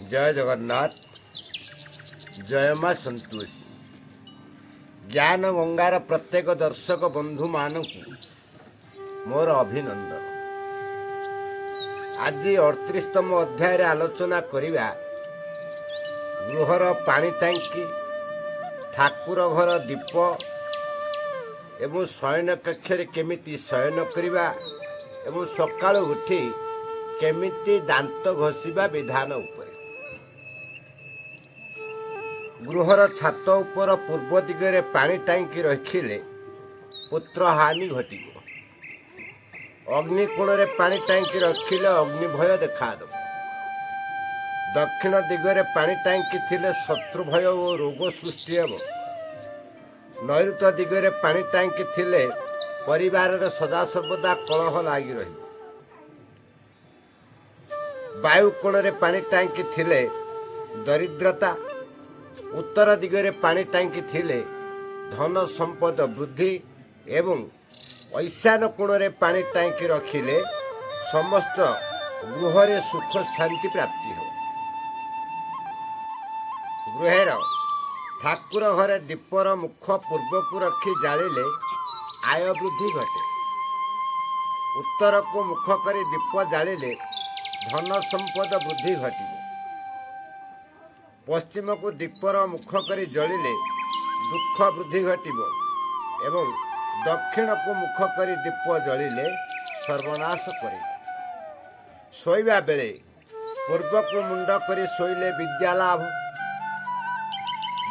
जय जगन्नाथ। जय माँ संतोषी। ज्ञान गंगार प्रत्येक दर्शक बंधु मानक मोर अभिनंदन। आज 38तम अध्याय आलोचना करिबा गृहर पानी टांकी, ठाकुर घर दीप एवं शयन कक्ष केमिति शयन करिबा एवं सकाळ उठी केमिति दांत घषिबा विधान उपरे। गृहर छात उपर पूर्व दिगरे पानी टांकी रखिले पुत्र हानि घटिब। अग्निकोण पानी टांकी रखिले अग्नि भय देखाद। दक्षिण दिगरे पानी टांकी थिले शत्रु भय और रोग सृष्टि हेब। नैऋत्य दिगरे पानी टांकी थिले परिवार सदा सर्वदा कलह लागी रही। वायु कोण पानी टांकी थिले दरिद्रता। उत्तर दिगरे पानी टांकी थिले धन संपद वृद्धि एवं ईशान कोण पानी टांकी रखिले समस्त गृह सुख शांति प्राप्ति हो। गृहर ठाकुर घरे दीपर मुख पूर्व को रखी जालिले आय वृद्धि घटे। उत्तर को मुख करी दीप जालिले धन संपद वृद्धि घटिब। पश्चिम को दीपर मुख करी जलिले दुख वृद्धि घटिब एवं दक्षिण को मुख करी दीप जलिले सर्वनाश करे। शोइबा बेले पूर्व को मुंड करी शोइले विद्या लाभ।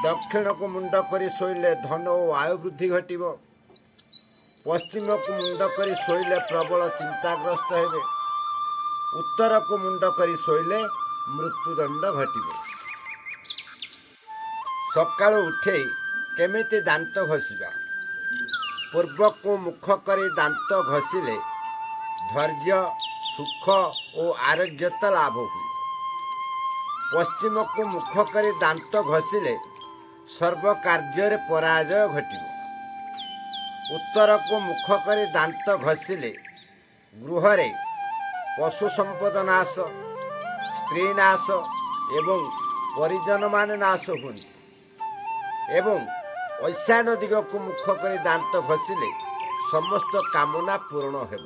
दक्षिण को मुंड करी शोइले धन और आयु वृद्धि घटिब। पश्चिम को मुंड करी शोइले प्रबल चिंताग्रस्त हेबे। उत्तर को मुंड करी शोइले मृत्युदंड घटिब। सकाळ उठे केमिति दांत घषिबा। पूर्व को मुख करी दांत घषिले धैर्य सुख और आरोग्यता लाभ हुए। पश्चिम को मुख करी दांत घषिले सर्व कार्य पराजय घटिब। उत्तर को मुख करी दांत घषिले गृह पशु संपद नाश, स्त्री नाश एवं परिजन मान नाश हुए एवं ईशान दिग को मुख करी दांत घषिले समस्त कामना पूर्ण हेब।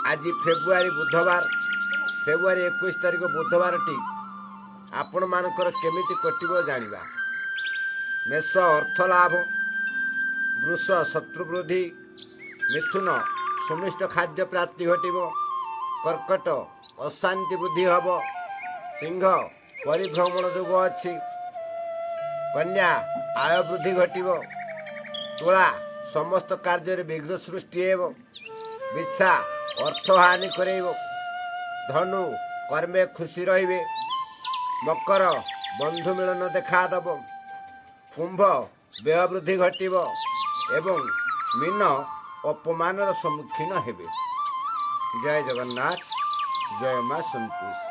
आज फेब्रुआरी बुधवार फेब्रुआरी 21 तारिख बुधवार टी आपण मानकर केमिति कटिब जानिबा। मेष अर्थ लाभ, वृष शत्रु वृद्धि, मिथुन सुमिष्ट खाद्य प्राप्ति घटिब, कर्कट अशांति वृद्धि हब, सिंह परिभ्रमण जोग अच्छी, कन्या आय वृद्धि घटिब, तुला समस्त कार्य विघ्न सृष्टि हेब, बिच्छा अर्थ हानि करेब, धनु कर्मे खुशी रहिबे, मकर बंधु मिलन देखादब, कुंभ व्यय वृद्धि घटिब एवं मीन अपमान सम्मुखीन हेबे। जय जगन्नाथ। जय माँ संतोषी।